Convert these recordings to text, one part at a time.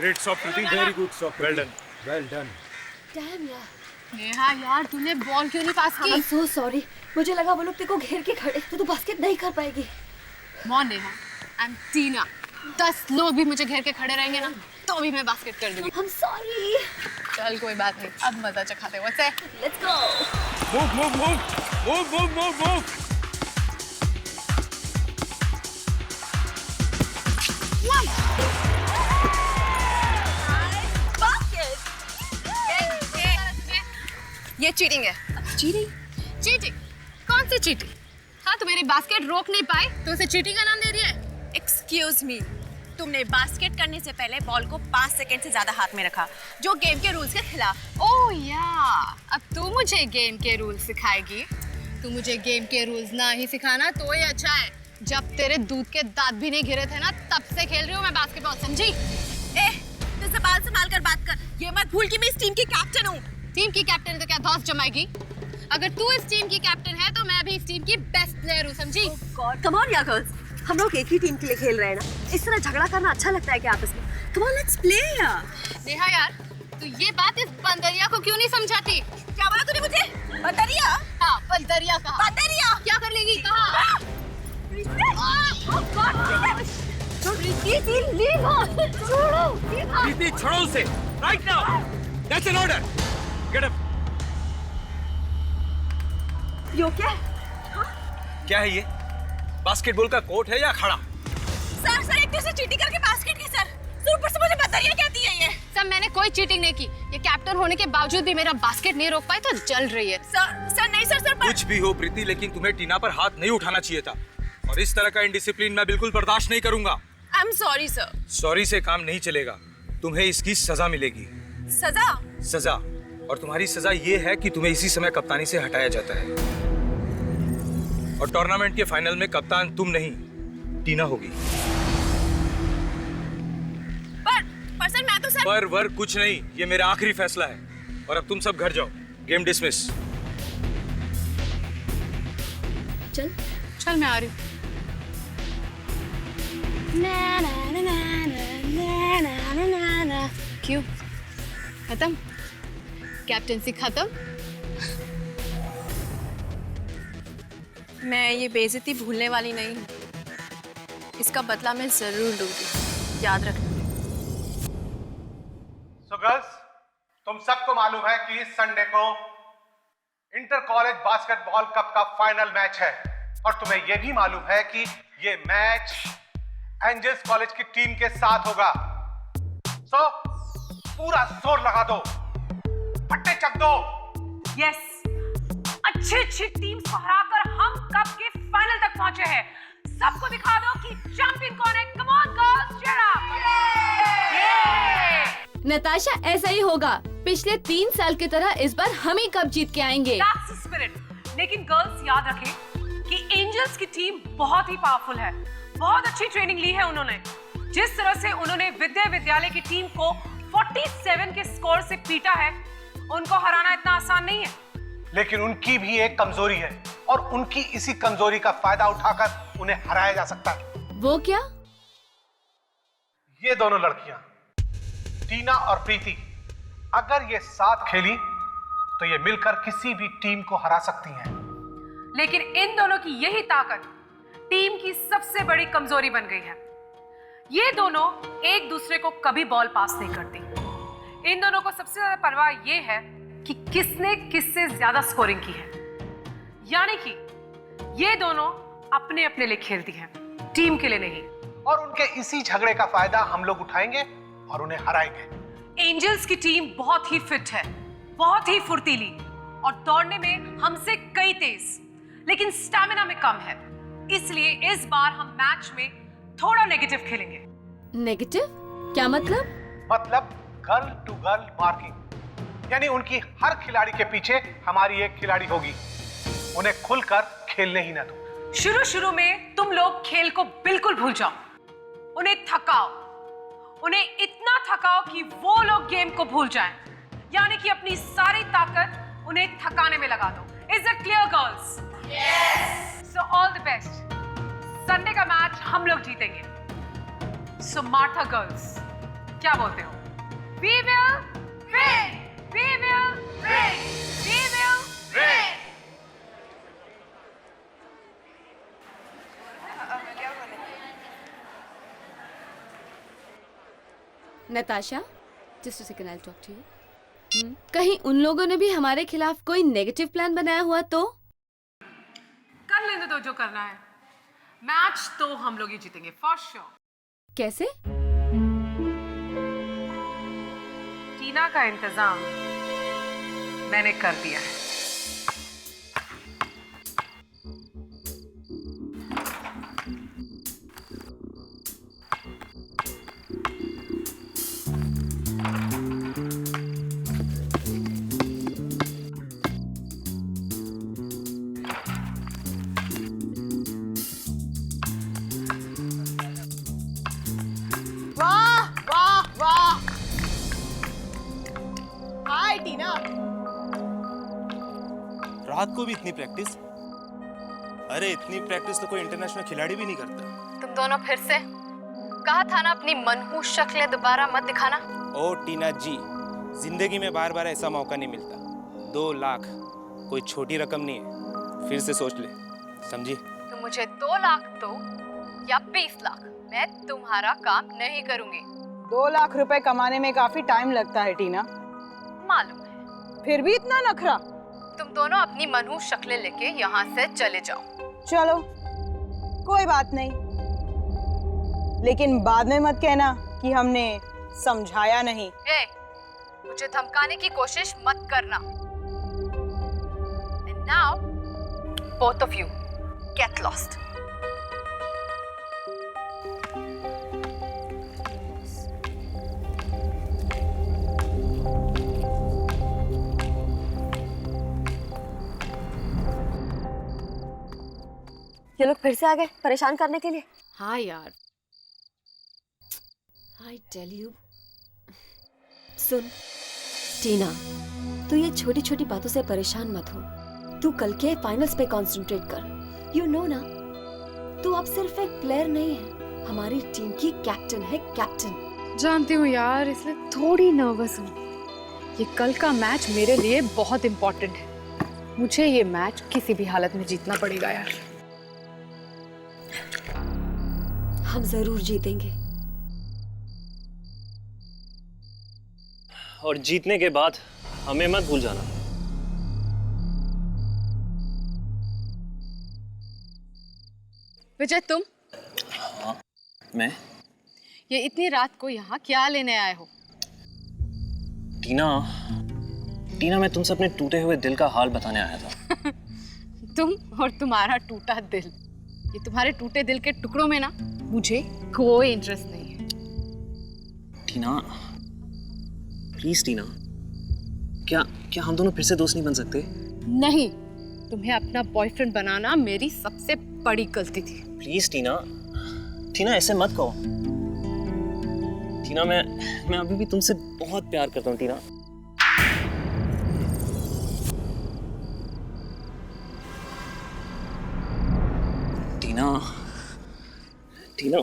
Great stop, Priti. Very good stop. Well done. Well done. Damn यार। नेहा यार तूने ball क्यों नहीं पास की? I'm so sorry. मुझे लगा वो लोग तेरे को घेर के खड़े तो तू बास्केट नहीं कर पाएगी। मॉन नेहा, आई एम टीना। 10 लोग भी मुझे घेर के खड़े रहेंगे ना तो भी मैं बास्केट कर दूंगी। I'm sorry. चल कोई बात नहीं, अब मजा चखाते हैं। What's that? Let's go. Move, move, move. Move, move, move, move. ये चीटिंग है। चीटिंग? चीटिंग? कौन सी चीटिंग? हाँ, तो मेरी बास्केट रोक नहीं पाई तो उसे चीटिंग का नाम दे रही है? एक्सक्यूज मी, तुमने बास्केट करने से पहले बॉल को 5 सेकंड से ज्यादा हाथ में रखा, जो गेम के रूल्स के खिलाफ। ओह या, अब तू मुझे गेम के रूल्स सिखाएगी? तू मुझे गेम के रूल्स ना ही सिखाना तो ही अच्छा है। जब तेरे दूध के दांत भी नहीं गिरे थे ना, तब से खेल रही हूँ मैं बास्केटबॉल, समझी? तू ज़बान संभाल कर बात कर। ये मत भूल कि मैं इस टीम की कैप्टन हूँ। टीम की कैप्टन तो क्या धौंस जमाएगी? अगर तू इस टीम की कैप्टन है तो मैं भी इस टीम की बेस्ट प्लेयर हूँ, समझी? कम ऑन यार गर्ल्स, हम लोग एक ही टीम के लिए खेल रहे हैं ना। इस तरह झगड़ा करना अच्छा लगता है क्या आपस में? कम ऑन लेट्स प्ले यार। नेहा यार, तू ये बात इस बंदरिया को क्यों नहीं समझाती? क्या बोला तूने मुझे? बंदरिया? हाँ, बंदरिया कहा। बंदरिया? क्या कर लेगी? कहा? प्रीति, छोड़ो उसे. Right now. That's an order. Get up. यो क्या? क्या है ये? बास्केटबॉल का कोर्ट है या खड़ा? सर एक दूसरे चीटिंग करके बास्केट की सर। ऊपर से मुझे बंदरिया कहती है ये। सर मैंने कोई चीटिंग नहीं की। ये कैप्टन होने के बावजूद भी मेरा बास्केट नहीं रोक पाई तो जल रही है। सर नहीं सर कुछ भी हो प्रीति, लेकिन तुम्हें टीना पर हाथ नहीं उठाना चाहिए था। और इस तरह का इंडिसिप्लिन मैं बिल्कुल बर्दाश्त नहीं करूंगा। I am sorry sir. Sorry से काम नहीं चलेगा, तुम्हें इसकी सजा मिलेगी। सजा? सजा, और तुम्हारी सजा ये है कि तुम्हें इसी समय कप्तानी से हटाया जाता है। और टूर्नामेंट के फाइनल में कप्तान तुम नहीं, टीना होगी। पर सर मैं तो सर। पर वर कुछ नहीं, ये मेरा आखिरी फैसला है। और अब तुम सब घर जाओ, गेम डिसमिस। चल मैं आ रही हूँ। क्यों? खत्म? कैप्टनसी खत्म? मैं ये बेइज्जती भूलने वाली नहीं हूँ। इसका बदला मैं जरूर लूंगी, याद रखना। So girls, तुम सबको मालूम है कि इस संडे को इंटर कॉलेज बास्केटबॉल कप का फाइनल मैच है। और तुम्हें यह भी मालूम है कि ये मैच एंजल्स कॉलेज की टीम के साथ होगा। सो पूरा जोर लगा दो, पट्टे चक दो। यस, अच्छी टीम्स को हराकर हम कप के फाइनल तक पहुंचे हैं। सबको दिखा दो कि चैंपियन कौन है। Come on girls, cheer up. Natasha, ऐसा ही होगा। पिछले 3 साल की तरह इस बार हम ही कप जीत के आएंगे। That's the spirit. लेकिन गर्ल्स याद रखें कि एंजल्स की टीम बहुत ही पावरफुल है। बहुत अच्छी ट्रेनिंग ली है उन्होंने। जिस तरह से उन्होंने विद्यालय की टीम को 47 के स्कोर से पीटा है, उनको हराना इतना आसान नहीं है। लेकिन उनकी भी एक कमजोरी है और उनकी इसी कमजोरी का फायदा उठाकर उन्हें हराया जा सकता है। वो क्या? ये दोनों लड़कियां, टीना और प्रीति, अगर ये साथ खेली तो ये मिलकर किसी भी टीम को हरा सकती हैं। लेकिन इन दोनों की यही ताकत टीम की सबसे बड़ी कमजोरी बन गई है। ये दोनों एक दूसरे को कभी बॉल पास नहीं करती। इन दोनों को सबसे ज्यादा परवाह ये है कि किसने किससे ज्यादा स्कोरिंग की है। यानी कि ये दोनों अपने अपने लिए खेलती हैं, टीम के लिए नहीं। और उनके इसी झगड़े का फायदा हम लोग उठाएंगे और उन्हें हराएंगे। एंजल्स की टीम बहुत ही फिट है, बहुत ही फुर्तीली और दौड़ने में हमसे कई तेज, लेकिन स्टैमिना में कम है। इसलिए इस बार हम मैच में थोड़ा नेगेटिव खेलेंगे। नेगेटिव? क्या मतलब? मतलब गर्ल टू गर्ल मार्किंग, यानी उनकी हर खिलाड़ी के पीछे हमारी एक खिलाड़ी होगी। उन्हें खुलकर खेलने ही ना दो। शुरू में तुम लोग खेल को बिल्कुल भूल जाओ। उन्हें थकाओ, उन्हें इतना थकाओ कि वो लोग गेम को भूल जाएं। यानी कि अपनी सारी ताकत उन्हें थकाने में लगा दो। Is it clear, girls? Yes. So all the best. Sunday का मैच हम लोग जीतेंगे। So मार्था गर्ल्स, क्या बोलते हो? We will win! We will win! We will win! Natasha, just a second, I'll talk to you. कहीं उन लोगों ने भी हमारे खिलाफ कोई नेगेटिव प्लान बनाया हुआ तो? कर लेने दो जो करना है। मैच तो हम लोग ही जीतेंगे फॉर श्योर। कैसे? टीना का इंतजाम मैंने कर दिया है। वाह वाह वाह, हाय टीना। रात को भी इतनी प्रैक्टिस? अरे इतनी प्रैक्टिस तो कोई इंटरनेशनल खिलाड़ी भी नहीं करता। तुम दोनों फिर से कहा था ना अपनी मनहूस शक्लें दोबारा मत दिखाना। ओ टीना जी, जिंदगी में बार बार ऐसा मौका नहीं मिलता। 2 लाख कोई छोटी रकम नहीं है, फिर से सोच ले, समझी? तुम मुझे 2 लाख दो या 20 लाख, मैं तुम्हारा काम नहीं करूंगी। 2 लाख रुपए कमाने में काफी टाइम लगता है टीना, मालूम है। फिर भी इतना नखरा। तुम दोनों अपनी मनहूस शक्लें लेके यहाँ से चले जाओ। चलो कोई बात नहीं, लेकिन बाद में मत कहना कि हमने समझाया नहीं। ए, मुझे धमकाने की कोशिश मत करना। And now, both of you, get lost. ये लोग फिर से आ गए परेशान करने के लिए। हाँ यार, I tell you. सुन टीना, तू ये छोटी छोटी बातों से परेशान मत हो। तू कल के फाइनल्स पे कंसंट्रेट कर। यू नो ना, तू अब सिर्फ एक प्लेयर नहीं है, हमारी टीम की कैप्टन है, कैप्टन। जानती हूँ यार, इसलिए थोड़ी नर्वस हूँ। ये कल का मैच मेरे लिए बहुत इम्पोर्टेंट है। मुझे ये मैच किसी भी हालत में जीतना पड़ेगा यार। हम जरूर जीतेंगे। और जीतने के बाद हमें मत भूल जाना। विजय, तुम? हाँ, मैं? ये इतनी रात को यहाँ क्या लेने आए हो? टीना, मैं तुमसे अपने टूटे हुए दिल का हाल बताने आया था। तुम और तुम्हारा टूटा दिल, ये तुम्हारे टूटे दिल के टुकड़ों में ना मुझे कोई इंटरेस्ट नहीं है। टीना, प्लीज टीना, क्या हम दोनों फिर से दोस्त नहीं बन सकते? नहीं, तुम्हें अपना बॉयफ्रेंड बनाना मेरी सबसे बड़ी गलती थी। प्लीज टीना, ऐसे मत कहो। टीना, मैं अभी भी तुमसे बहुत प्यार करता हूँ टीना। टीना,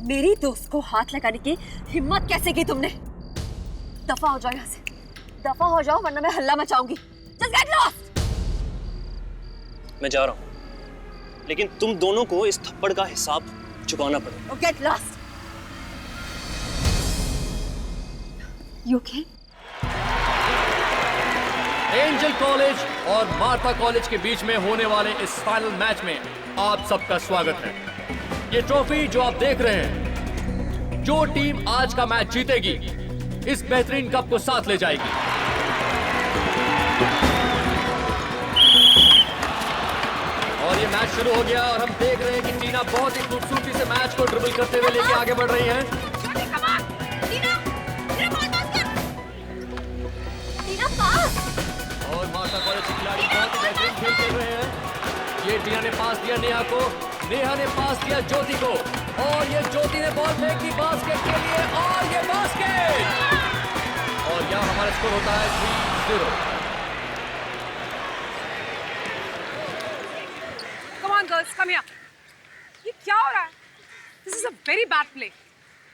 मेरी दोस्त को हाथ लगाने की हिम्मत कैसे की तुमने? दफा हो जाओ यहाँ से, दफा हो जाओ वरना मैं हल्ला मचाऊंगी। Just get lost! मैं जा रहा हूँ, लेकिन तुम दोनों को इस थप्पड़ का हिसाब चुकाना पड़ेगा। Oh, get lost! You okay? Angel college और मार्था कॉलेज के बीच में होने वाले इस फाइनल मैच में आप सबका स्वागत है। ये ट्रॉफी जो आप देख रहे हैं, जो टीम आज का मैच जीतेगी इस बेहतरीन कप को साथ ले जाएगी। और ये मैच शुरू हो गया और हम देख रहे हैं कि टीना बहुत ही खूबसूरती से मैच को ड्रिबल करते हुए लेके आगे बढ़ रही है। और मार्था कॉलेज के खिलाड़ी बहुत ही बेहतरीन खेल खेल रहे हैं। ये टीना ने पास दिया नेहा को, नेहा ने पास दिया ज्योति को, और ये ज्योति ने बॉल फेंकी बास्केट के लिए, और ये बास्केट, और यहाँ हमारा स्कोर होता है 3-0। Come on girls, come here. ये क्या हो रहा है? This is a very bad play.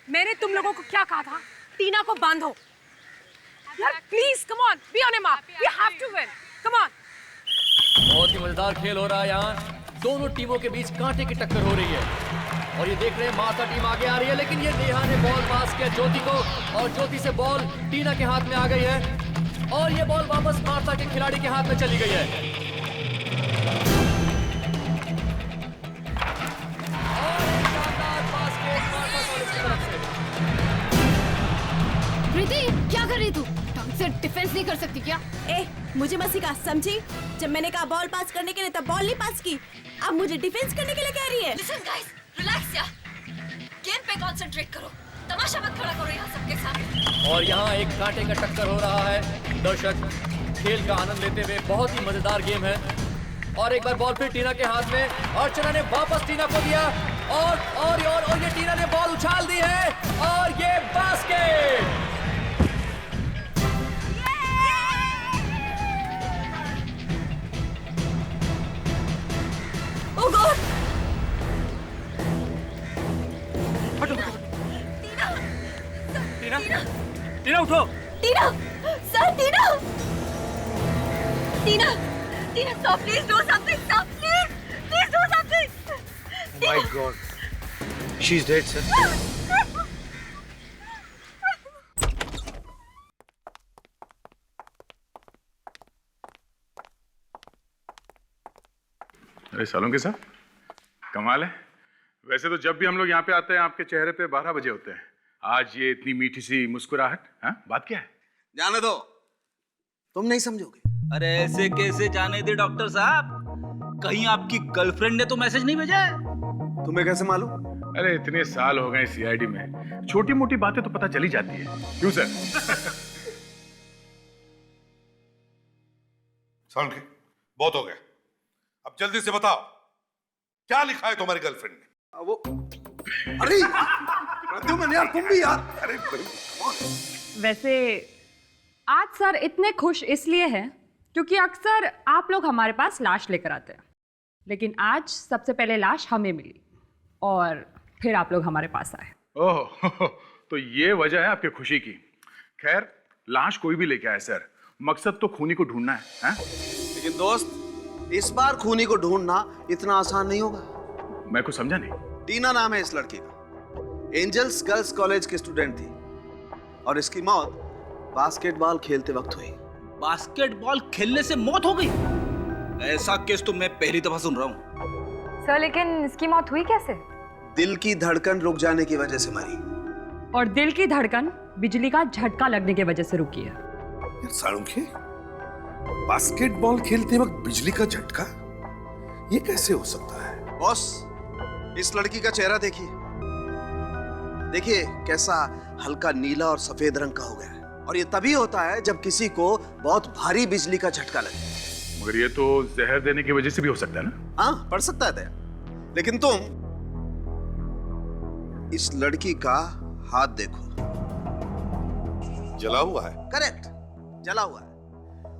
मैंने तुम लोगों को क्या कहा था? टीना को बांधो। यार please come on, be on a mark, we have to win, come on. बहुत ही मजेदार खेल हो रहा है यहाँ। दोनों टीमों के बीच कांटे की टक्कर हो रही है और ये देख रहे हैं मार्था टीम आगे आ रही है, लेकिन ये नेहा ने बॉल पास किया ज्योति को और ज्योति से बॉल टीना के हाथ में आ गई है और ये बॉल वापस मार्था के खिलाड़ी के हाथ में चली गई है। प्रीति, क्या कर रही तू? ढंग से डिफेंस नहीं कर सकती क्या? ए, मुझे मत सिखा, समझी? जब मैंने कहा बॉल पास करने के लिए तब बॉल नहीं पास की। अब मुझे डिफेंस करने के लिए कह रही है। लिसन गाइस, रिलैक्स यार, गेम पे कंसंट्रेट करो, तमाशा मत खड़ा करो यहाँ सबके सामने। और यहाँ एक कांटे का टक्कर हो रहा है। दर्शक खेल का आनंद लेते हुए, बहुत ही मजेदार गेम है। और एक बार बॉल फिर टीना के हाथ में, अर्चना ने वापस टीना को दिया और ये टीना ने बॉल उछाल दी है और ये बास्केट। Oh God! टीना उठो। Tina, sir Tina, Tina, Tina, stop! Please do something! Stop! Please do something! My God, she's dead, sir. अरे सालों के साथ कमाल है। वैसे तो जब भी हम लोग यहाँ पे आते हैं आपके चेहरे पे 12 बजे होते हैं। आज ये इतनी मीठी सी मुस्कुराहट, हाँ? बात क्या है? जाने दो, तुम नहीं समझोगे। अरे ऐसे कैसे जाने दे डॉक्टर साहब? कहीं आपकी गर्लफ्रेंड ने तो मैसेज नहीं भेजा है? तुम्हें कैसे मालूम? अरे इतने साल हो गए सीआईडी में, छोटी मोटी बातें तो पता चली जाती है। क्यों सर? सालों के बहुत हो गया, अब जल्दी से बताओ क्या लिखा है तुम्हारी गर्लफ्रेंड ने? वो अरे प्रद्युम्न यार, तुम भी यार। अरे वैसे आज सर इतने खुश इसलिए हैं क्योंकि अक्सर आप लोग हमारे पास लाश लेकर आते हैं, लेकिन आज सबसे पहले लाश हमें मिली और फिर आप लोग हमारे पास आए। ओह, तो ये वजह है आपकी खुशी की। खैर, लाश कोई भी लेके आए सर, मकसद तो खूनी को ढूंढना है, लेकिन दोस्त, इस बार खूनी को ढूंढना इतना आसान नहीं होगा। मैं कुछ समझा नहीं। टीना नाम है इस लड़की का, एंजल्स गर्ल्स कॉलेज की स्टूडेंट थी और इसकी मौत बास्केटबॉल खेलते वक्त हुई। बास्केटबॉल खेलने से मौत हो गई? ऐसा केस तो मैं पहली दफा सुन रहा हूँ। सर लेकिन इसकी मौत हुई कैसे? दिल की धड़कन रुक जाने की वजह से मरी। और दिल की धड़कन बिजली का झटका लगने की वजह से रुकी है। यार साळुंखे, बास्केटबॉल खेलते वक्त बिजली का झटका, ये कैसे हो सकता है? बॉस, इस लड़की का चेहरा देखिए, देखिए कैसा हल्का नीला और सफेद रंग का हो गया है। और ये तभी होता है जब किसी को बहुत भारी बिजली का झटका लगे। मगर ये तो जहर देने की वजह से भी हो सकता है ना? हाँ, पड़ सकता है दया, लेकिन तुम इस लड़की का हाथ देखो, जला हुआ है। करेक्ट, जला हुआ है।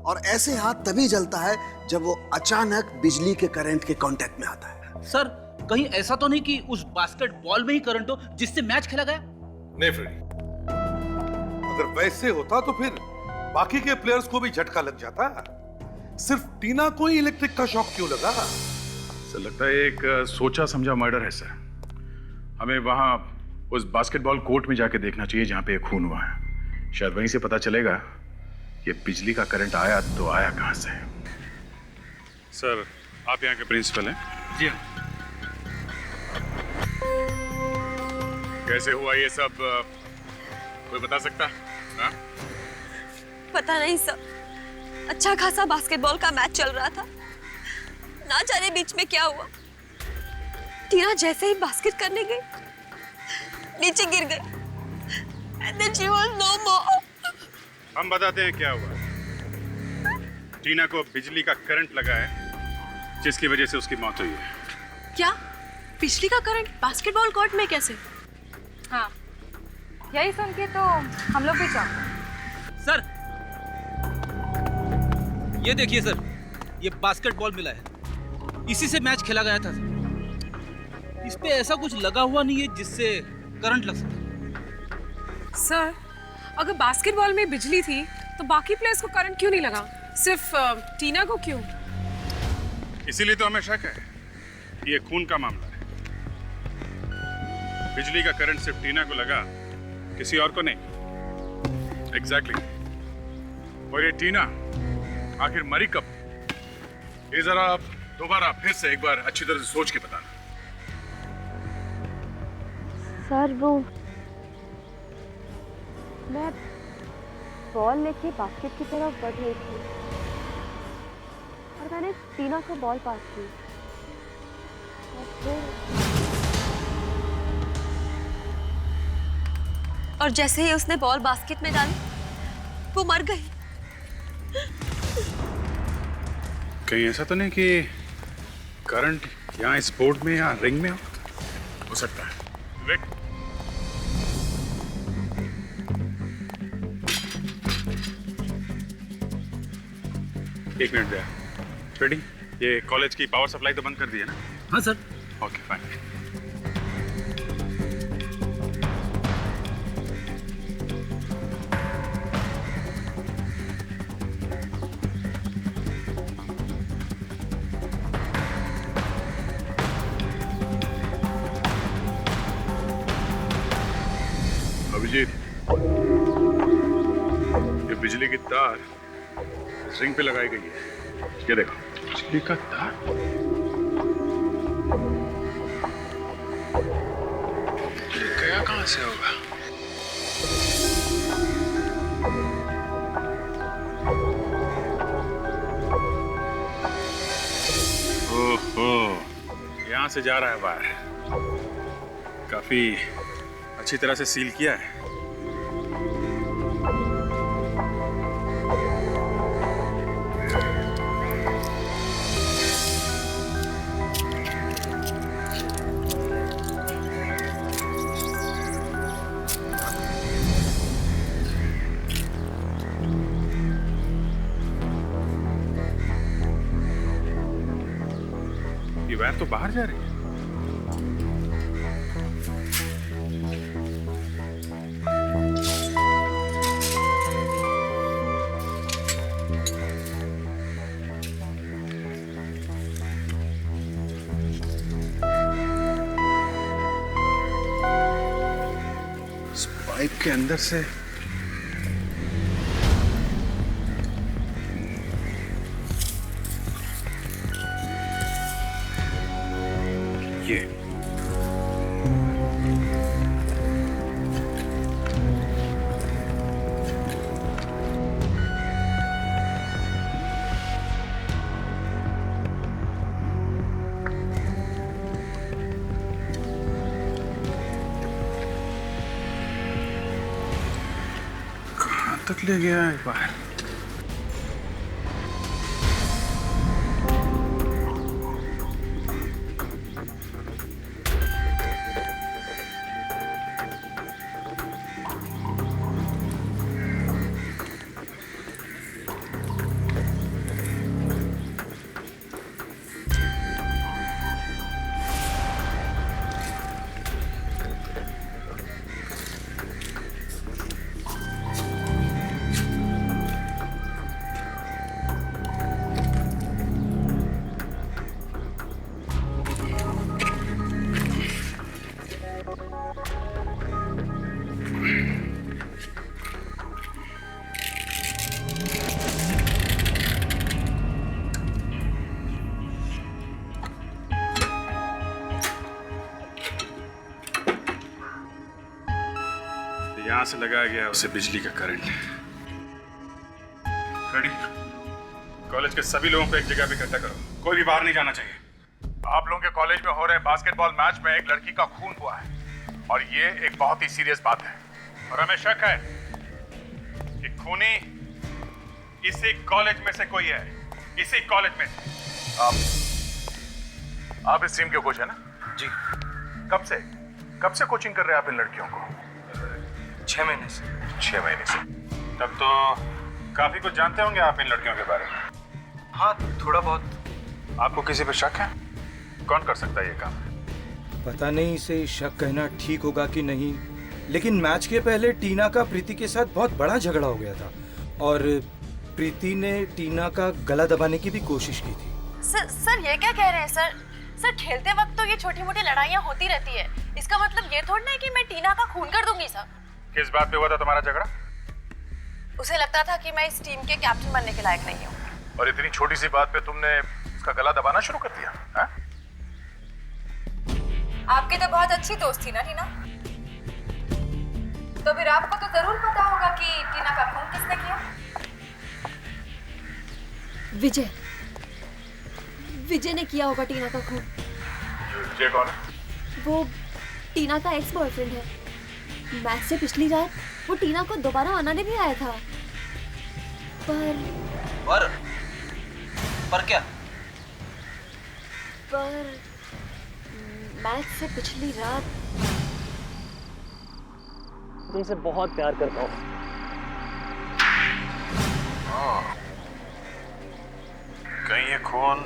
और ऐसे हाथ तभी जलता है जब वो अचानक बिजली के करंट के कांटेक्ट में आता है। सर, कहीं ऐसा तो नहीं कि उस बास्केटबॉल में ही करंट हो जिससे मैच खेला गया? नहीं फ्रेडी, अगर वैसे होता तो फिर बाकी के प्लेयर्स को भी झटका लग जाता। सिर्फ टीना को ही इलेक्ट्रिक का शॉक क्यों लगा? सर लगता है एक सोचा समझा मर्डर है सर। हमें वहां उस बास्केटबॉल कोर्ट में जाके देखना चाहिए जहां पे खून हुआ है। शायद वहीं से पता चलेगा कि बिजली का करंट आया तो आया कहां से। सर, आप यहाँ के प्रिंसिपल हैं? जी हाँ। कैसे हुआ ये सब, कोई बता सकता है? पता नहीं सर, अच्छा खासा बास्केटबॉल का मैच चल रहा था, ना जाने बीच में क्या हुआ। टीना जैसे ही बास्केट करने गई, नीचे गिर गई। And then she was no more. हम बताते हैं क्या हुआ। टीना को बिजली का करंट लगा है जिसकी वजह से उसकी मौत हुई है। क्या? बिजली का करंट बास्केटबॉल कोर्ट में कैसे? हाँ, यही सुन के तो हम लोग भी चाहते। सर, ये देखिए सर, ये बास्केटबॉल मिला है, इसी से मैच खेला गया था। इस पे ऐसा कुछ लगा हुआ नहीं है जिससे करंट लग सके। सर, अगर बास्केटबॉल में बिजली थी तो बाकी प्लेयर्स को करंट क्यों नहीं लगा, सिर्फ टीना को क्यों? इसीलिए तो हमें शक है कि ये खून का मामला है। बिजली का करंट सिर्फ टीना को लगा, किसी और को नहीं। एग्जैक्टली। और ये टीना आखिर मरी कब? ये जरा आप दोबारा फिर से एक बार अच्छी तरह से सोच के बताना। सर वो मैं बॉल लेके बास्केट की तरफ बढ़ रही थी और मैंने टीना को बॉल पास की और जैसे ही उसने बॉल बास्केट में डाली वो मर गई। कहीं ऐसा तो नहीं कि करंट यहाँ इस बोर्ड में या रिंग में हो सकता है। विवेक, एक मिनट दे। रेडी? ये कॉलेज की पावर सप्लाई तो बंद कर दी है ना? हाँ सर। Okay fine. अभिजीत, ये बिजली की तार रिंग पे लगाई गई है। ये देखो, बिजली का तार। ये गया कहां से होगा? ओहो, यहां से जा रहा है बाहर। काफी अच्छी तरह से सील किया है। ये वायर तो बाहर जा रही है। पाइप के अंदर से ये तक ले गया एक बार। यहां से लगाया गया उसे बिजली का करंट। रेडी? कॉलेज के सभी लोगों को एक जगह पे इकट्ठा करो, कोई भी बाहर नहीं जाना चाहिए। आप लोगों के कॉलेज में हो रहे बास्केटबॉल मैच में एक लड़की का खून हुआ है और ये एक बहुत ही सीरियस बात है और हमें शक है कि खूनी इसी कॉलेज में से कोई है, इसी कॉलेज में से। आप इस टीम के कोच है ना? जी। कब से कोचिंग कर रहे हैं आप इन लड़कियों को? 6 महीने से। 6 महीने से? तब तो काफी कुछ जानते होंगे आप इन लड़कियों के बारे में। हाँ, थोड़ा बहुत। आपको किसी पे शक है? कौन कर सकता है ये काम? पता नहीं इसे शक कहना ठीक होगा कि नहीं, लेकिन मैच के पहले टीना का प्रीति के साथ बहुत बड़ा झगड़ा हो गया था और प्रीति ने टीना का गला दबाने की भी कोशिश की थी। सर ये क्या कह रहे हैं सर? सर खेलते वक्त तो ये छोटी मोटी लड़ाइयाँ होती रहती है, इसका मतलब ये थोड़ी ना है कि मैं टीना का खून कर दूंगी सर। किस बात पे हुआ था तुम्हारा झगड़ा? उसे लगता था कि मैं इस टीम के कैप्टन बनने के लायक नहीं हूँ। और इतनी छोटी सी बात पे तुमने उसका गला दबाना शुरू कर दिया? हाँ? आपकी तो बहुत अच्छी दोस्त थी ना टीना, तो फिर आपको तो जरूर पता होगा कि टीना का खून किसने किया। विजय ने किया होगा टीना का खून। विजय कौन है? वो टीना का एक्स बॉयफ्रेंड है। मैच से पिछली रात वो टीना को दोबारा मनाने भी आया था। पर क्या? पर मैच से पिछली रात तुमसे बहुत प्यार करता हूँ। कहीं ये खून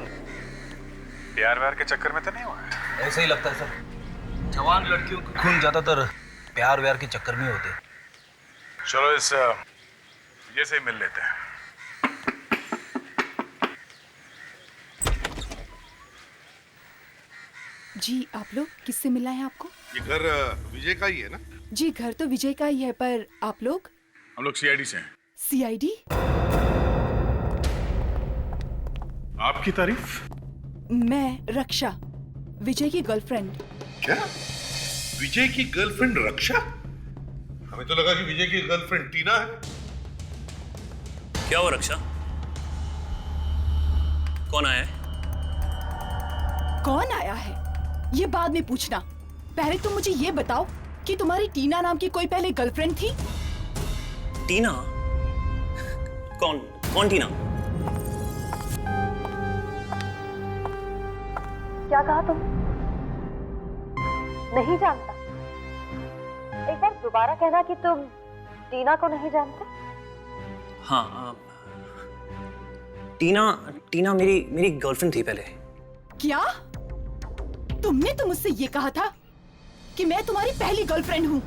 प्यार व्यार के चक्कर में तो नहीं हुआ है? ऐसा ही लगता है सर, जवान लड़कियों के खून ज्यादातर प्यार व्यार के चक्कर में होते हैं। चलो इस विजय से ही मिल लेते हैं। जी आप लोग किससे मिलना है आपको? ये घर विजय का ही है ना? जी घर तो विजय का ही है, पर आप लोग? हम लोग सीआईडी से हैं। सीआईडी? आपकी तारीफ? मैं रक्षा, विजय की गर्लफ्रेंड। क्या? विजय की गर्लफ्रेंड रक्षा? हमें तो लगा कि विजय की गर्लफ्रेंड टीना है। क्या हुआ रक्षा? कौन आया है? कौन आया है ये बाद में पूछना, पहले तुम मुझे ये बताओ कि तुम्हारी टीना नाम की कोई पहले गर्लफ्रेंड थी? टीना? कौन टीना? क्या कहा तुम? नहीं जानता? एक बार दोबारा कहना कि तुम टीना को नहीं जानते। हाँ, टीना मेरी गर्लफ्रेंड थी पहले। क्या? तुमने तो मुझसे ये कहा था कि मैं तुम्हारी पहली गर्लफ्रेंड हूँ।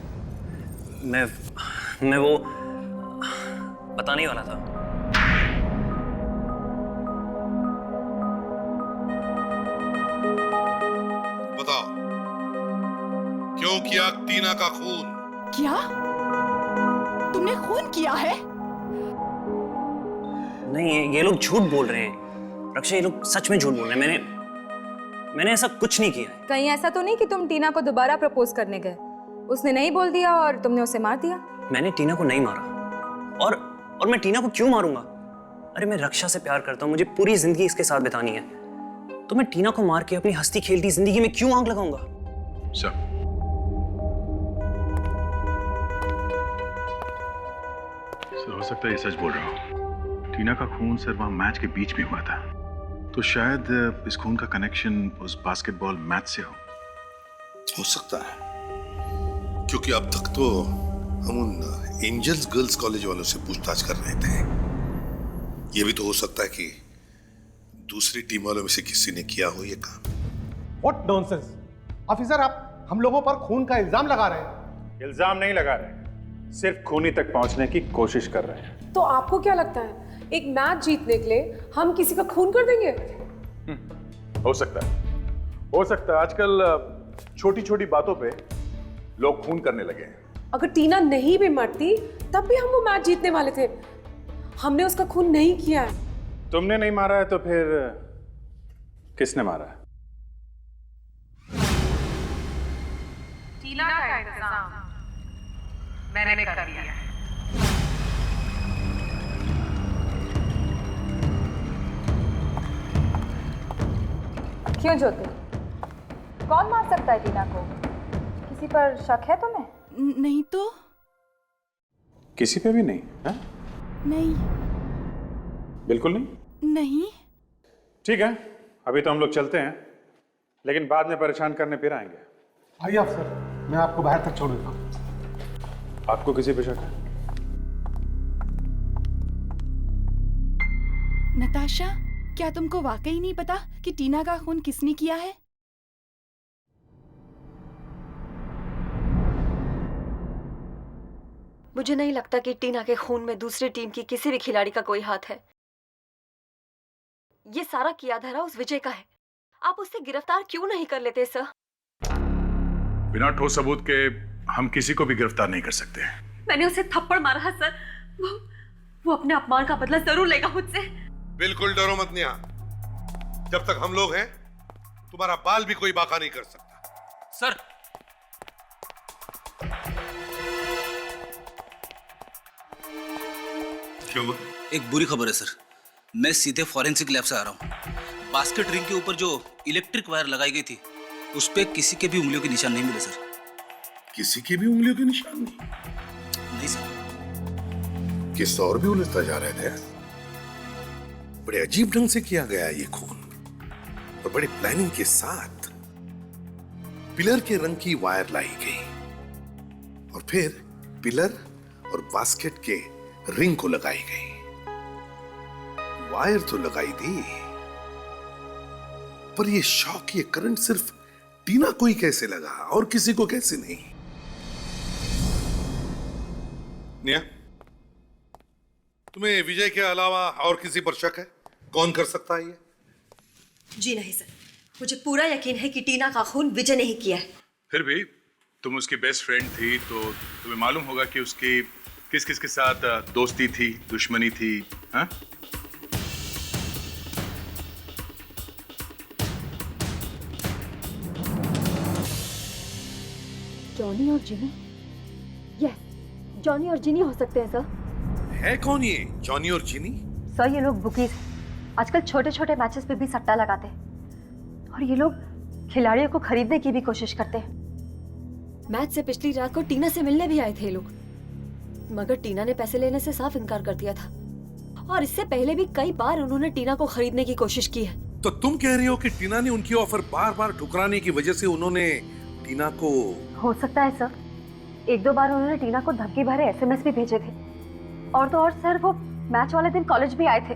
मैं वो बताने वाला था। बताओ, क्यों किया टीना का खून? क्या? तुमने खून किया है? नहीं, ये लोग झूठ बोल रहे हैं रक्षा, ये लोग सच में झूठ बोल रहे हैं। मैंने ऐसा कुछ नहीं किया है। कहीं ऐसा तो नहीं कि तुम टीना को दोबारा प्रपोज करने गए, उसने नहीं बोल दिया और तुमने उसे मार दिया? मैंने टीना को नहीं मारा। और मैं टीना को क्यों मारूंगा? अरे मैं रक्षा से प्यार करता हूँ, मुझे पूरी जिंदगी इसके साथ बितानी है, तो मैं टीना को मार के अपनी हंसती खेलती जिंदगी में क्यों आग लगाऊंगा? सर, हो सकता है ये सच बोल रहा हूँ। टीना का खून सर वहाँ मैच के बीच में हुआ था, तो शायद इस खून का कनेक्शन उस बास्केटबॉल मैच से हो सकता है, क्योंकि अब तक तो हम उन एंजल्स गर्ल्स कॉलेज वालों से पूछताछ कर रहे थे। ये भी तो हो सकता है कि दूसरी टीम वालों में से किसी ने किया हो ये काम। व्हाट नॉनसेंस ऑफिसर, आप हम लोगों पर खून का इल्जाम लगा रहे हैं। इल्जाम नहीं लगा रहे, सिर्फ खूनी तक पहुंचने की कोशिश कर रहे हैं। तो आपको क्या लगता है एक मैच जीतने के लिए हम किसी का खून कर देंगे? हो सकता है। आजकल छोटी छोटी बातों पे लोग खून करने लगे हैं। अगर टीना नहीं भी मरती तब भी हम वो मैच जीतने वाले थे। हमने उसका खून नहीं किया है। तुमने नहीं मारा है तो फिर किसने मारा है? टीना का इंतजाम मैंने कर दिया है। क्यों ज्योति, कौन मार सकता है टीना को? किसी पर शक है तुम्हें? नहीं तो। किसी पे भी नहीं है? नहीं। बिल्कुल नहीं? नहीं। ठीक है, अभी तो हम लोग चलते हैं, लेकिन बाद में परेशान करने फिर आएंगे। आइए अफसर, मैं आपको बाहर तक छोड़ देता हूँ। आपको किसी पे शक है? नताशा, क्या तुमको वाकई नहीं पता कि टीना का खून किसने किया है? मुझे नहीं लगता कि टीना के खून में दूसरी टीम की किसी भी खिलाड़ी का कोई हाथ है। ये सारा किया धरा उस विजय का है। आप उससे गिरफ्तार क्यों नहीं कर लेते सर? बिना ठोस सबूत के हम किसी को भी गिरफ्तार नहीं कर सकते। मैंने उसे थप्पड़ मारा है सर। वो अपने अपमान का बदला जरूर लेगा मुझसे। बिल्कुल डरो मत नेहा। जब तक हम लोग हैं तुम्हारा बाल भी कोई बाका नहीं कर सकता। सर क्यों? एक बुरी खबर है सर, मैं सीधे फॉरेंसिक लैब से आ रहा हूँ। बास्केट रिंग के ऊपर जो इलेक्ट्रिक वायर लगाई गई थी उस पे किसी के भी उंगलियों के निशान नहीं मिले सर। किसी की भी उंगलियों के निशान नहीं? नहीं सर। किस और भी उलझता जा रहे थे। बड़े अजीब ढंग से किया गया ये खून और बड़ी प्लानिंग के साथ पिलर के रंग की वायर लाई गई और फिर पिलर और बास्केट के रिंग को लगाई गई। वायर तो लगाई दी पर ये शॉक, ये करंट सिर्फ टीना को ही कैसे लगा और किसी को कैसे नहीं? नेहा, तुम्हें विजय के अलावा और किसी पर शक है? कौन कर सकता है ये? जी नहीं सर, मुझे पूरा यकीन है कि टीना का खून विजय नहीं किया है। फिर भी तुम उसकी बेस्ट फ्रेंड थी तो तुम्हें मालूम होगा कि उसकी किस किस के साथ दोस्ती थी, दुश्मनी थी। हाँ? जॉनी और जिनी? यस, जॉनी और जिनी हो सकते हैं सर। है कौन ये जॉनी और जिनी? सर ये लोग बुकीज आजकल छोटे छोटे मैचेस पे भी सट्टा लगाते हैं और ये लोग खिलाड़ियों को खरीदने की भी कोशिश करते हैं। मैच से पिछली रात को टीना से मिलने भी आए थे लोग, मगर टीना ने पैसे लेने से साफ इनकार कर दिया था और इससे पहले भी कई बार उन्होंने टीना को खरीदने की कोशिश की है। तो तुम कह रही हो कि टीना ने उनकी ऑफर बार बार ठुकराने की वजह से उन्होंने टीना को? हो सकता है सर, एक दो बार उन्होंने टीना को धमकी भरे SMS भी भेजे थे और तो और सर वो मैच वाले दिन कॉलेज भी आए थे।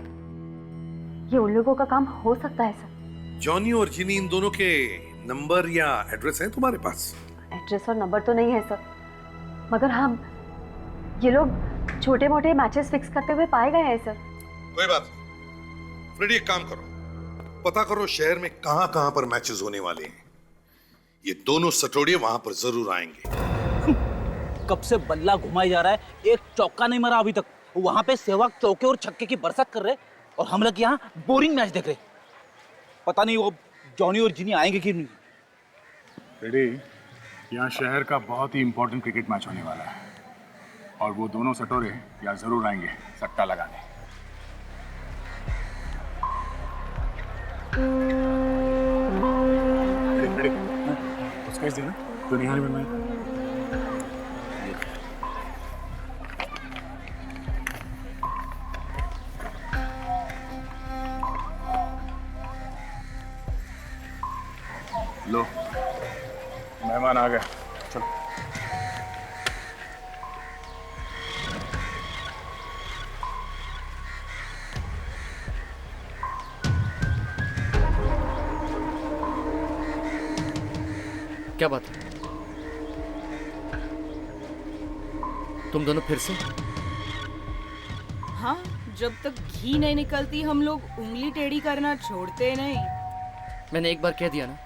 ये उन लोगों का काम हो सकता है सर। जॉनी और जिनी, इन दोनों के नंबर या एड्रेस है तुम्हारे पास? एड्रेस और नंबर तो नहीं है सर, मगर हम ये लोग छोटे मोटे मैचेस फिक्स करते हुए पाए गए हैं सर। कोई बात नहीं, फ्रेडी एक काम करो, पता करो शहर में कहां कहां पर मैचेस होने वाले हैं। ये दोनों सटोड़िए वहां पर जरूर आएंगे। कब से बल्ला घुमाई जा रहा है, एक चौका नहीं मरा अभी तक। वहां पे सहवाग चौके और छक्के की बरसात कर रहे और हम लोग यहाँ बोरिंग मैच देख रहे। पता नहीं वो जॉनी और जिनी आएंगे कि नहीं। रेडी, यहाँ शहर का बहुत ही इंपॉर्टेंट क्रिकेट मैच होने वाला है और वो दोनों सटोरे यहाँ जरूर आएंगे सट्टा लगाने। उसका इस देना तो निहारी में मैं लो, मेहमान आ गए, चलो। क्या बात है? तुम दोनों फिर से? हाँ, जब तक घी नहीं निकलती हम लोग उंगली टेढ़ी करना छोड़ते नहीं। मैंने एक बार कह दिया ना,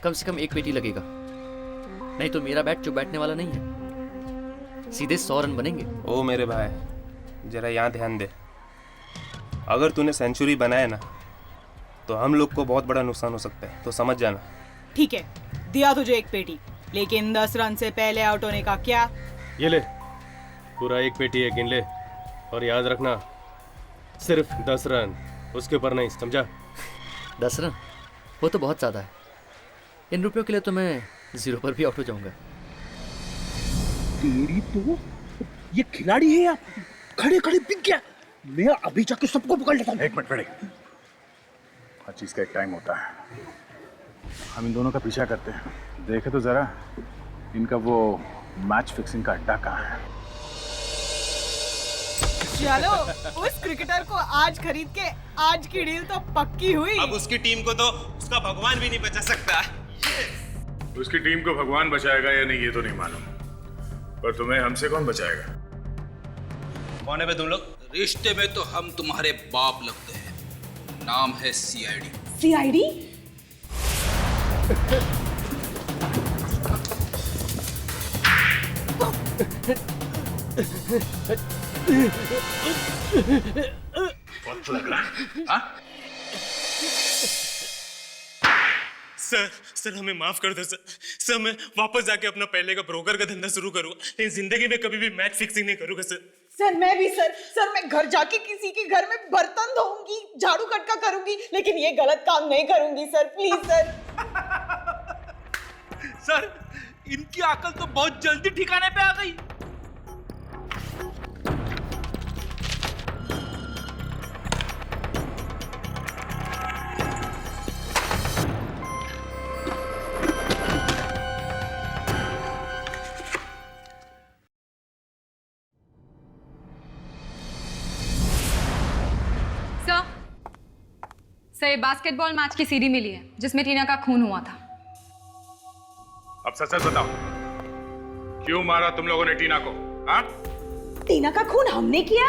कम से कम एक पेटी लगेगा, नहीं तो मेरा बैट चुप बैठने वाला नहीं है। सीधे 100 रन बनेंगे। ओ मेरे भाई, जरा यहाँ ध्यान दे। अगर तूने सेंचुरी बनाया ना तो हम लोग को बहुत बड़ा नुकसान हो सकता है, तो समझ जाना। ठीक है, दिया तुझे एक पेटी, लेकिन 10 रन से पहले आउट होने का क्या? ये ले, पूरा एक पेटी है, गिन ले और याद रखना सिर्फ 10 रन, उसके ऊपर नहीं, समझा? 10 रन वो तो बहुत ज़्यादा है। इन रुपयों के लिए तो मैं 0 पर भी आउट हो जाऊंगा। तेरी तो ये खिलाड़ी है यार, खड़े खड़े बिक गया। मैं अभी जाके सबको पकड़ लेता हूँ। एक मिनट रेडी, हर चीज का एक टाइम होता है। हम इन दोनों का पीछा करते हैं, देखे तो जरा इनका वो मैच फिक्सिंग का अड्डा कहाँ है। चलो, उस क्रिकेटर को आज खरीद के आज की डील तो पक्की हुई। अब उसकी टीम को तो उसका भगवान भी नहीं बचा सकता। उसकी टीम को भगवान बचाएगा या नहीं ये तो नहीं मालूम, पर तुम्हें हमसे कौन बचाएगा? कौन है बे तुम लोग? रिश्ते में तो हम तुम्हारे बाप लगते हैं। नाम है सीआईडी। सीआईडी? वक्त लग रहा है, हाँ? सर हमें माफ कर दो सर मैं वापस जाके अपना पहले का ब्रोकर का धंधा शुरू करूंगा, लेकिन जिंदगी में कभी भी मैच फिक्सिंग नहीं करूंगा सर। मैं भी सर मैं घर जाके किसी के घर में बर्तन धोऊंगी, झाड़ू कटका करूंगी, लेकिन ये गलत काम नहीं करूंगी सर, प्लीज सर। सर इनकी अकल तो बहुत जल्दी ठिकाने पे आ गई। सर बास्केटबॉल मैच की सीडी मिली है जिसमें टीना का खून हुआ था। अब सच सच बताओ, क्यों मारा तुम लोगों ने टीना को? हाँ? टीना का खून हमने किया?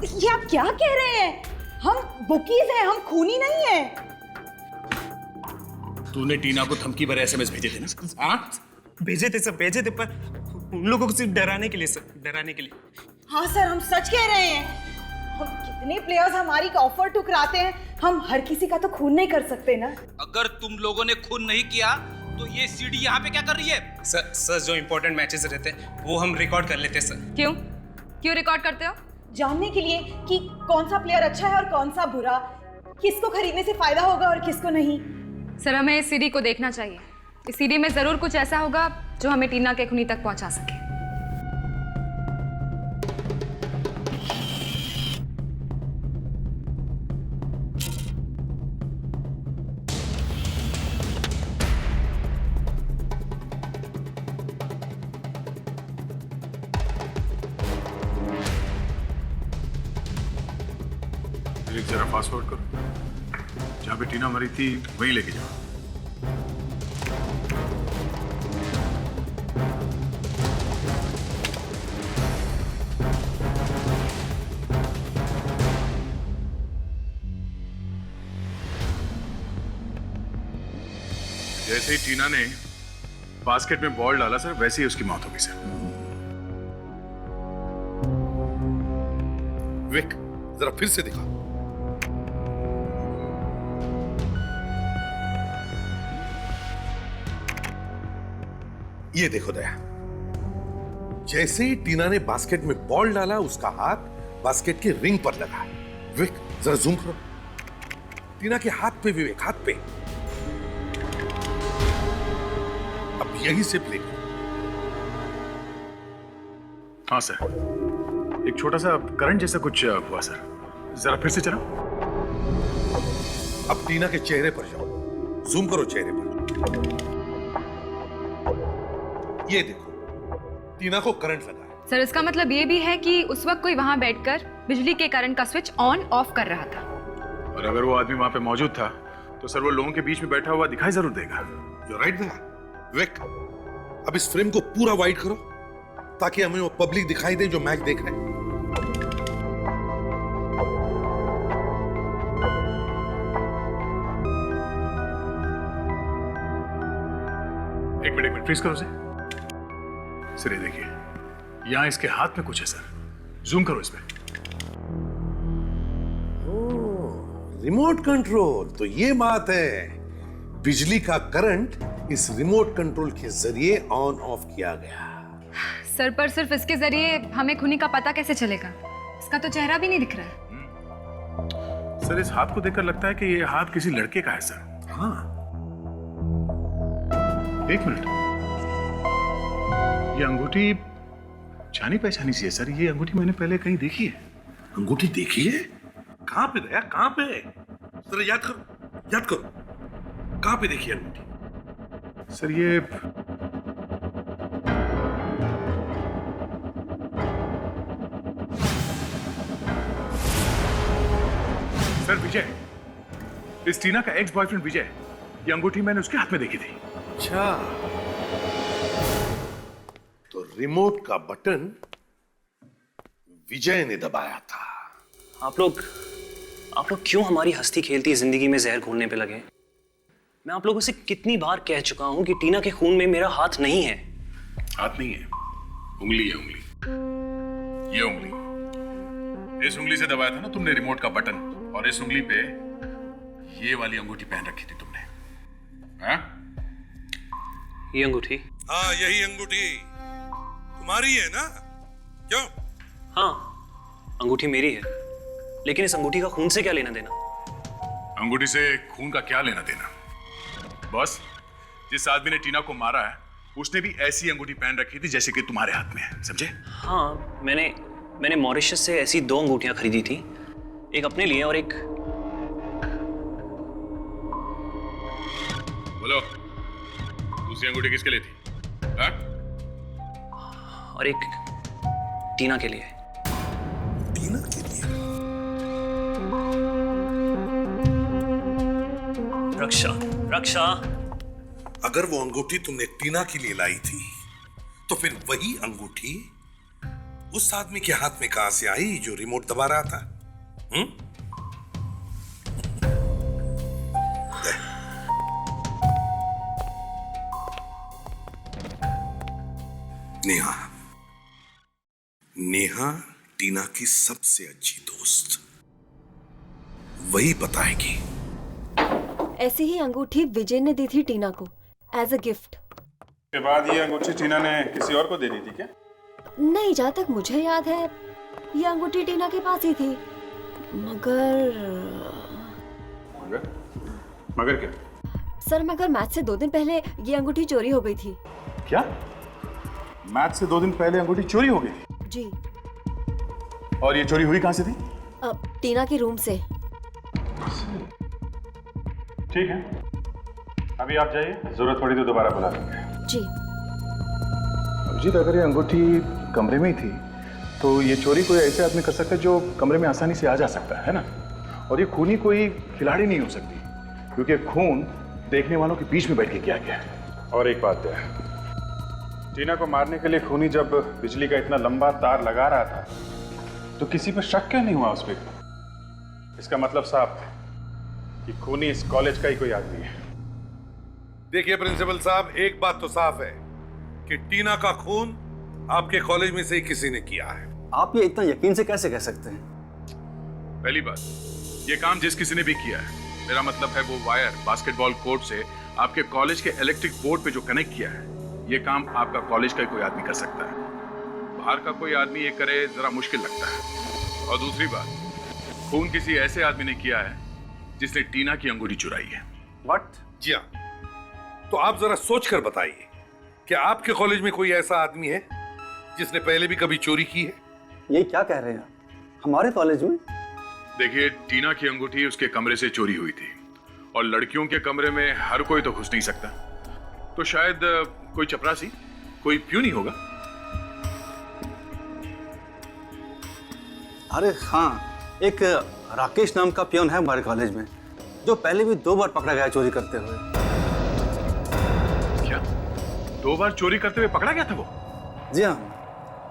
ये आप क्या कह रहे हैं? हम बुकीज हैं, हम खूनी नहीं हैं। तूने टीना को धमकी भरे एसएमएस भेजे थे ना? हाँ? भेजे थे पर उन लोगों को सिर्फ डराने के लिए सर, डराने के लिए। हाँ सर, हम सच कह रहे हैं। हम कितने प्लेयर्स हमारी ऑफर ठुकराते हैं, हम हर किसी का तो खून नहीं कर सकते ना। अगर तुम लोगों ने खून नहीं किया तो ये सीडी यहाँ पे क्या कर रही है? सर जो इंपॉर्टेंट मैचेस रहते हैं वो हम रिकॉर्ड कर लेते हैं सर। क्यों रिकॉर्ड करते हो? जानने के लिए कि कौन सा प्लेयर अच्छा है और कौन सा बुरा, किसको खरीदने से फायदा होगा और किसको नहीं। सर हमें इस सीडी को देखना चाहिए। इस सीडी में जरूर कुछ ऐसा होगा जो हमें टीना के खूनी तक पहुंचा सके। एक जरा फास्ट फॉरवर्ड करो, जहाँ पे टीना मरी थी वहीं लेके जाओ। जैसे ही टीना ने बास्केट में बॉल डाला सर, वैसे ही उसकी मौत हो गई सर। विक, जरा फिर से दिखा। ये देखो दया, जैसे ही टीना ने बास्केट में बॉल डाला उसका हाथ बास्केट के रिंग पर लगा। विक, जरा जूम करो। टीना के हाथ पे विवेक, हाथ पे। अब यही से प्ले करो। हाँ सर, एक छोटा सा करंट जैसा कुछ हुआ सर, जरा फिर से चलाओ। अब टीना के चेहरे पर जाओ, जूम करो चेहरे पर। ये देखो, टीना को करंट लगा है। सर इसका मतलब ये भी है कि उस वक्त कोई वहां बैठकर बिजली के करंट का स्विच ऑन ऑफ कर रहा था। और अगर वो आदमी वहां पे मौजूद था तो सर वो लोगों के बीच में बैठा हुआ दिखाई जरूर देगा। You're right Daya. विक, अब इस फ्रेम को पूरा वाइड करो ताकि हमें वो पब्लिक दिखाई दे जो मैच देख रहे हैं। एक मिनट फ्रीज करो सर। सर ये देखिए, यहां इसके हाथ में कुछ है सर, जूम करो इसमें। रिमोट कंट्रोल, तो ये बात है। बिजली का करंट इस रिमोट कंट्रोल के जरिए ऑन ऑफ किया गया। सर पर सिर्फ इसके जरिए हमें खूनी का पता कैसे चलेगा? इसका तो चेहरा भी नहीं दिख रहा है। सर इस हाथ को देखकर लगता है कि ये हाथ किसी लड़के का है सर। हाँ, एक मिनट, ये अंगूठी जानी पहचानी सी है सर। ये अंगूठी मैंने पहले कहीं देखी है। अंगूठी देखी है? कहां पे दया, कहां पे? जरा याद करो, याद करो, कहां पे देखी अंगूठी? सर ये सर विजय, इस टीना का एक्स बॉयफ्रेंड विजय, ये अंगूठी मैंने उसके हाथ में देखी थी। अच्छा, तो रिमोट का बटन विजय ने दबाया था। आप लोग क्यों हमारी हंसती खेलती जिंदगी में जहर घोलने पे लगे? मैं आप लोगों से कितनी बार कह चुका हूं कि टीना के खून में मेरा हाथ नहीं है। हाथ नहीं है, उंगली है, उंगली। ये उंगली, इस उंगली से दबाया था ना तुमने रिमोट का बटन, और इस उंगली पे ये वाली अंगूठी पहन रखी थी तुमने। हाँ? ये अंगूठी? हाँ, यही अंगूठी तुम्हारी है ना? क्यों? हाँ, अंगूठी मेरी है, लेकिन इस अंगूठी का खून से क्या लेना देना? अंगूठी से खून का क्या लेना देना? बॉस, जिस आदमी ने टीना को मारा है उसने भी ऐसी अंगूठी पहन रखी थी जैसे कि तुम्हारे हाथ में है, समझे? हाँ, मैंने मॉरिशस से ऐसी 2 अंगूठियां खरीदी थी, एक अपने लिए और एक... बोलो, दूसरी अंगूठी किसके लिए थी? हाँ? और एक टीना के लिए। टीना के लिए? रक्षा। अगर वो अंगूठी तुमने टीना के लिए लाई थी, तो फिर वही अंगूठी उस आदमी के हाथ में कहां से आई जो रिमोट दबा रहा था? नेहा टीना की सबसे अच्छी दोस्त, वही बताएगी। ऐसी ही अंगूठी विजय ने दी थी टीना को एज अ गिफ्ट। के बाद ये अंगूठी टीना ने किसी और को दे दी थी क्या? नहीं, जहाँ तक मुझे याद है ये अंगूठी टीना के पास ही थी, मगर क्या? सर, मगर मैच से 2 दिन पहले ये अंगूठी चोरी हो गई थी। क्या? मैच से 2 दिन पहले अंगूठी चोरी हो गई थी? जी। और ये चोरी हुई कहां से थी? टीना के रूम से। ठीक है, अभी आप जाइए, जरूरत पड़ी तो दोबारा बुला लेंगे। जी। अभिजीत, अगर ये अंगूठी कमरे में ही थी तो ये चोरी कोई ऐसे आदमी कर सकता है जो कमरे में आसानी से आ जा सकता है ना? और ये खूनी कोई खिलाड़ी नहीं हो सकती, क्योंकि खून देखने वालों के बीच में बैठ के किया गया है। और एक बात है, टीना को मारने के लिए खूनी जब बिजली का इतना लंबा तार लगा रहा था तो किसी पर शक क्यों नहीं हुआ उस पर? इसका मतलब साफ है कि खूनी इस कॉलेज का ही कोई आदमी है। देखिए प्रिंसिपल साहब, एक बात तो साफ है कि टीना का खून आपके कॉलेज में से ही किसी ने किया है। आप ये इतना यकीन से कैसे कह सकते हैं? पहली बात, ये काम जिस किसी ने भी किया है, मेरा मतलब है वो वायर बास्केटबॉल कोर्ट से आपके कॉलेज के इलेक्ट्रिक बोर्ड पे जो कनेक्ट किया है, ये काम आपका कॉलेज का ही कोई आदमी कर सकता है। बाहर का कोई आदमी ये करे जरा मुश्किल लगता है। और दूसरी बात, खून किसी ऐसे आदमी ने किया है जिसने टीना की अंगूठी चुराई है। व्हाट? जी हाँ, तो आप जरा सोच कर बताइए, क्या आपके कॉलेज में कोई ऐसा आदमी है जिसने पहले भी कभी चोरी की है? ये क्या कह रहे हैं हमारे कॉलेज में? देखिए, टीना की अंगूठी उसके कमरे से चोरी हुई थी, और लड़कियों के कमरे में हर कोई तो घुस नहीं सकता, तो शायद कोई चपरासी, कोई प्यून ही होगा। अरे हाँ, एक राकेश नाम का पियोन है हमारे कॉलेज में, जो पहले भी 2 बार पकड़ा गया चोरी करते हुए। क्या 2 बार चोरी करते हुए पकड़ा गया था वो? जी हाँ,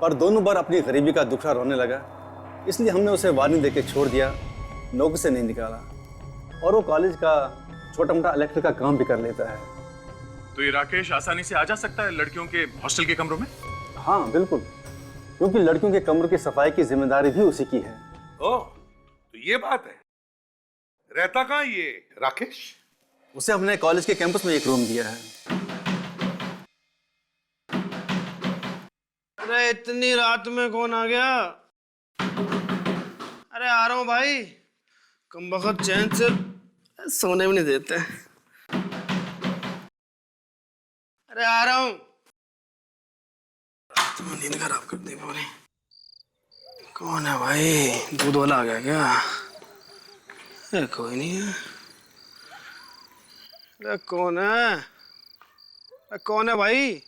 पर दोनों बार अपनी गरीबी का दुखड़ा रोने लगा, इसलिए हमने उसे वार्निंग देके छोड़ दिया, नौकरी से नहीं निकाला। और वो कॉलेज का छोटा मोटा इलेक्ट्रिक का काम भी कर लेता है। तो ये राकेश आसानी से आ जा सकता है लड़कियों के हॉस्टल के कमरों में? हाँ बिल्कुल, क्योंकि लड़कियों के कमरों की सफाई की जिम्मेदारी भी उसी की है। ओह, तो ये बात है। रहता कहाँ ये राकेश? उसे हमने कॉलेज के कैंपस में एक रूम दिया है। अरे इतनी रात में कौन आ गया? अरे आ रहा हूँ भाई, कमबख्त चैन से सोने भी नहीं देते। अरे आ रहा हूँ। तुम नींद खराब कर दी पूरी। कौन है भाई? दूध वाला आ गया क्या? अरे कोई नहीं है। अरे कौन है? अरे कौन है भाई?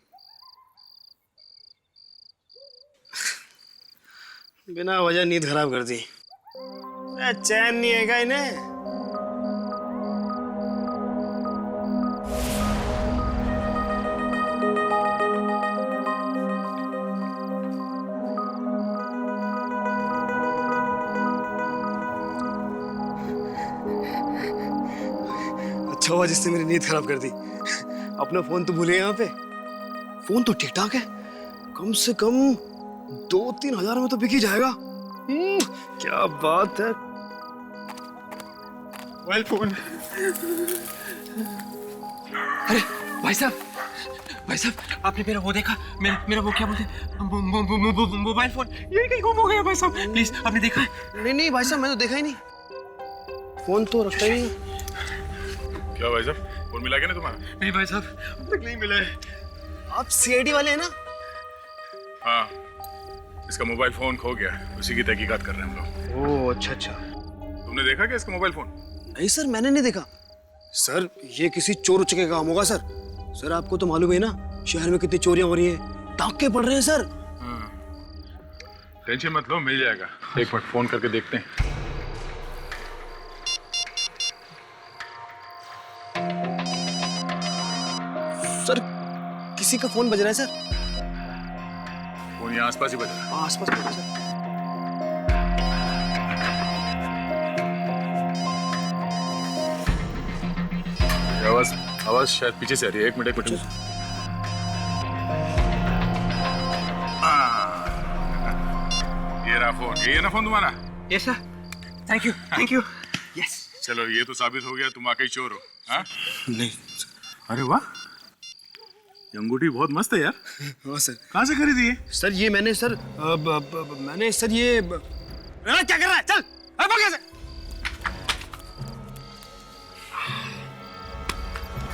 बिना वजह नींद खराब कर दी। अरे चैन नहीं है क्या इन्हें? ऐसा हुआ जिससे मेरी नींद खराब कर दी। अपना फोन तो भूले यहाँ पे। फोन तो ठीक ठाक है, कम से कम 2-3 हजार में तो बिक ही जाएगा। क्या बात है। Mobile phone. अरे भाई साहब आपने मेरा वो देखा? मेरा वो क्या बोलते मोबाइल फोन यही कहीं गुम हो गया भाई साहब, प्लीज आपने देखा? नहीं भाई साहब, मैंने तो देखा ही नहीं। फोन तो रखता ही नहीं। क्या भाई साहब, फोन मिला क्या ना तुम्हारा? नहीं भाई साहब, अब तक नहीं मिला है। आप सीआईडी वाले हैं ना? हाँ, इसका मोबाइल फोन खो गया, उसी की तहकीकात कर रहे हैं हम लोग। ओह अच्छा। तुमने देखा क्या इसका मोबाइल फोन? नहीं सर, मैंने नहीं देखा। सर ये किसी चोर उचके का काम होगा सर। सर आपको तो मालूम है ना शहर में कितनी चोरियां हो रही हैं, डाके पड़ रहे हैं सर। टेंशन मत लो, मिल जाएगा। एक मिनट फोन करके देखते हैं। सर किसी का फोन बज रहा है सर। फोन यहाँ आसपास ही बज रहा है। आसपास बज रहा है सर। आवाज शायद पीछे से आ रही है। एक मिनट ये रहा फोन। ये है ना फोन तुम्हारा? Yes sir, thank you. Yes चलो ये तो साबित हो गया तुम वाकई चोर हो। हाँ? नहीं। अरे वाह, ये अंगूठी बहुत मस्त है यार। हाँ सर। कहाँ से खरीदी है? सर ये मैंने सर मैंने सर ये क्या कर रहा है? चल भाग यहाँ से।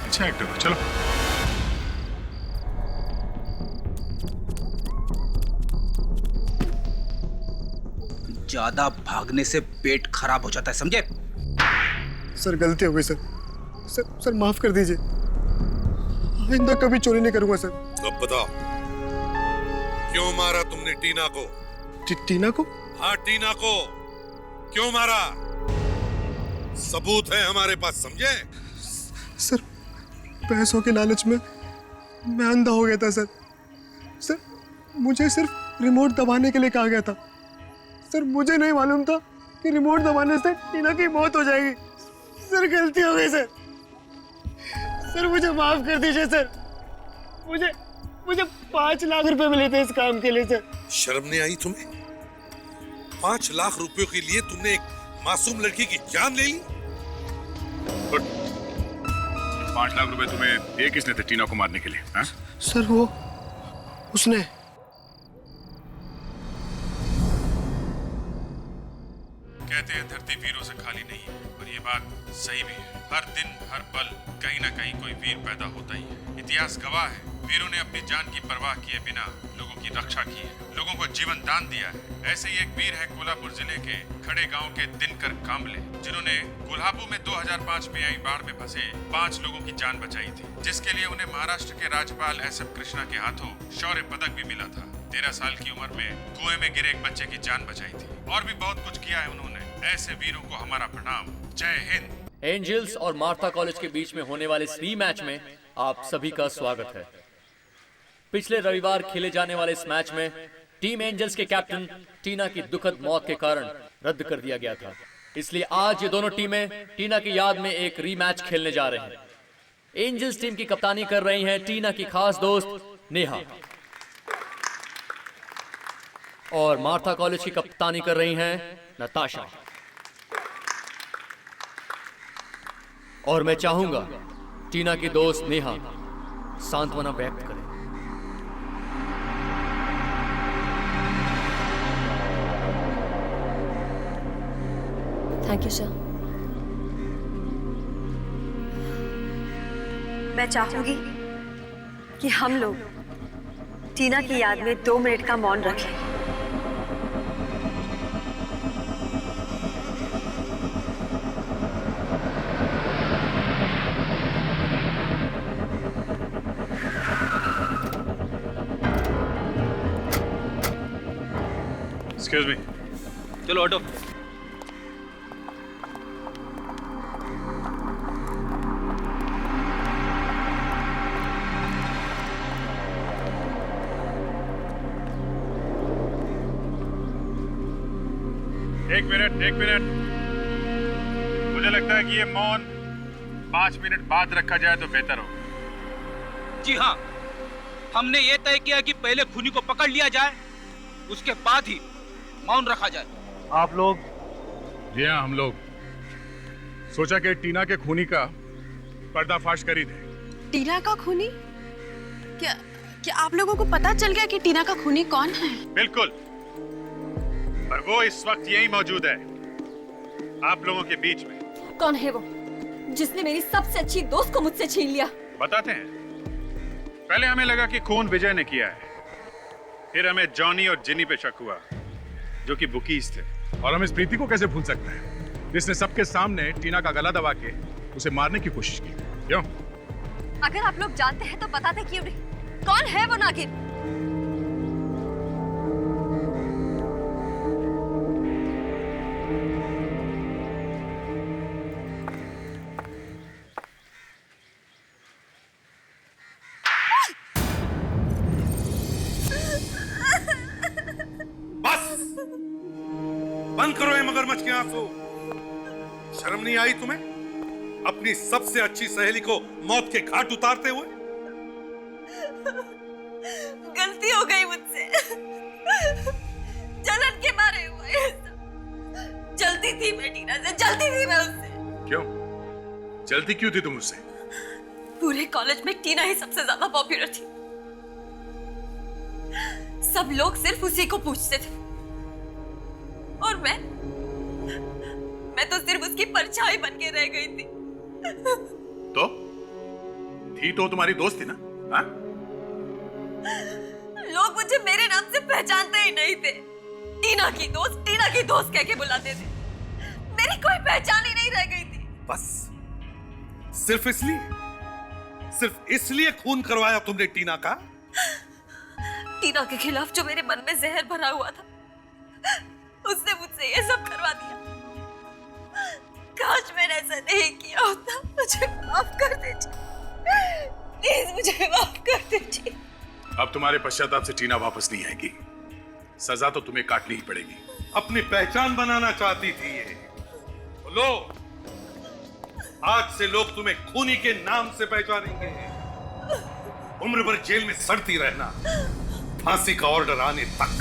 अच्छा एक्टर हो, चलो। ज्यादा भागने से पेट खराब हो जाता है, समझे? सर गलती हो गई सर। सर माफ कर दीजिए, आइंदा कभी चोरी नहीं करूंगा सर। अब बताओ, क्यों मारा तुमने टीना को? टीना को? हाँ टीना को क्यों मारा? सबूत है हमारे पास, समझे? सर पैसों के लालच में मैं अंधा हो गया था सर। सर मुझे सिर्फ रिमोट दबाने के लिए कहा गया था। सर मुझे नहीं मालूम था कि रिमोट दबाने से टीना की मौत हो जाएगी। सर गलती हो गई सर। सर मुझे माफ कर दीजिए सर। मुझे 5 लाख रुपए मिले थे इस काम के लिए सर। शर्म नहीं आई तुम्हें? 5 लाख रुपयों के लिए तुमने एक मासूम लड़की की जान ले ली? 5 लाख रुपए तुम्हें दिए किसने थे टीना को मारने के लिए? हाँ? सर वो उसने। कहते हैं धरती वीरों से खाली नहीं है, और ये बात सही भी है। हर दिन हर पल कहीं ना कहीं कोई वीर पैदा होता ही है। इतिहास गवाह है, वीरों ने अपनी जान की परवाह किए बिना लोगों की रक्षा की है, लोगों को जीवन दान दिया है। ऐसे ही एक वीर है कोल्हापुर जिले के खड़े गांव के दिनकर कांबले, जिन्होंने कोल्हापुर में 2005 में आई बाढ़ में फंसे 5 लोगों की जान बचाई थी, जिसके लिए उन्हें महाराष्ट्र के राज्यपाल SF कृष्णा के हाथों शौर्य पदक भी मिला था। 13 साल की उम्र में कुएं में गिरे एक बच्चे की जान बचाई थी, और भी बहुत कुछ किया है उन्होंने। ऐसे वीरों को हमारा प्रणाम। जय हिंद। एंजल्स और मार्था कॉलेज के बीच में होने वाले इस रीमैच में आप सभी का स्वागत है। पिछले रविवार खेले जाने वाले इस मैच में टीम एंजल्स के कैप्टन टीना की दुखद मौत के कारण रद्द कर दिया गया था, इसलिए आज ये दोनों टीमें टीना की याद में एक रीमैच खेलने जा रहे हैं। एंजल्स टीम की कप्तानी कर रही हैं टीना की खास दोस्त नेहा, और मार्था कॉलेज की कप्तानी कर रही हैं नताशा। और मैं चाहूंगा टीना की दोस्त नेहा सांत्वना व्यक्त करे। Thank you sir. मैं चाहूंगी कि हम लोग टीना की याद में 2 मिनट का मौन रखें। Excuse me. चलो ऑटो। एक मिनट। मुझे लगता है कि ये मौन 5 मिनट बाद रखा जाए तो बेहतर हो। जी हाँ, हमने ये तय किया कि पहले खूनी को पकड़ लिया जाए, उसके बाद ही मौन रखा जाए। आप लोग? जी हाँ, हम लोग सोचा कि टीना के खूनी का पर्दाफाश कर ही दे। टीना का खूनी? क्या आप लोगों को पता चल गया कि टीना का खूनी कौन है? बिल्कुल, और वो इस वक्त यही मौजूद है, आप लोगों के बीच में। कौन है वो जिसने मेरी सबसे अच्छी दोस्त को मुझसे छीन लिया? बताते हैं। पहले हमें लगा कि खून विजय ने किया है, फिर हमें जॉनी और जिनी पे शक हुआ जो कि बुकीज थे, और हम इस प्रीति को कैसे भूल सकते हैं जिसने सबके सामने टीना का गला दबा के उसे मारने की कोशिश की। क्यों? अगर आप लोग जानते हैं तो बताते क्यों नहीं? कौन है वो नागिन? बंद करो ये मगरमच्छ के आंसू। शर्म नहीं आई तुम्हें अपनी सबसे अच्छी सहेली को मौत के घाट उतारते हुए? गलती हो गई मुझसे, जलन के मारे हुए। जल्दी थी मैं टीना से, जल्दी थी मैं उससे। क्यों? जल्दी क्यों थी तुम उससे? पूरे कॉलेज में टीना ही सबसे ज्यादा पॉपुलर थी। सब लोग सिर्फ उसी को पूछते थे, और मैं तो सिर्फ उसकी परछाई बन के रह गई थी। तो थी तो तुम्हारी दोस्त थी ना? हाँ? लोग मुझे मेरे नाम से पहचानते ही नहीं थे। टीना की दोस्त कह के बुलाते थे। मेरी कोई पहचान ही नहीं रह गई थी। बस सिर्फ इसलिए खून करवाया तुमने टीना का? टीना के खिलाफ जो मेरे मन में जहर भरा हुआ था, उसने मुझसे ये सब करवा दिया। काश मैंने ऐसा नहीं किया होता। मुझे माफ कर दीजिए, प्लीज मुझे माफ कर दीजिए। अब तुम्हारे पश्चाताप से टीना वापस नहीं आएगी, सजा तो तुम्हें काटनी ही पड़ेगी। अपनी पहचान बनाना चाहती थी ये। लो, आज से लोग तुम्हें खूनी के नाम से पहचानेंगे। उम्र भर जेल में सड़ती रहना, फांसी का ऑर्डर आने तक।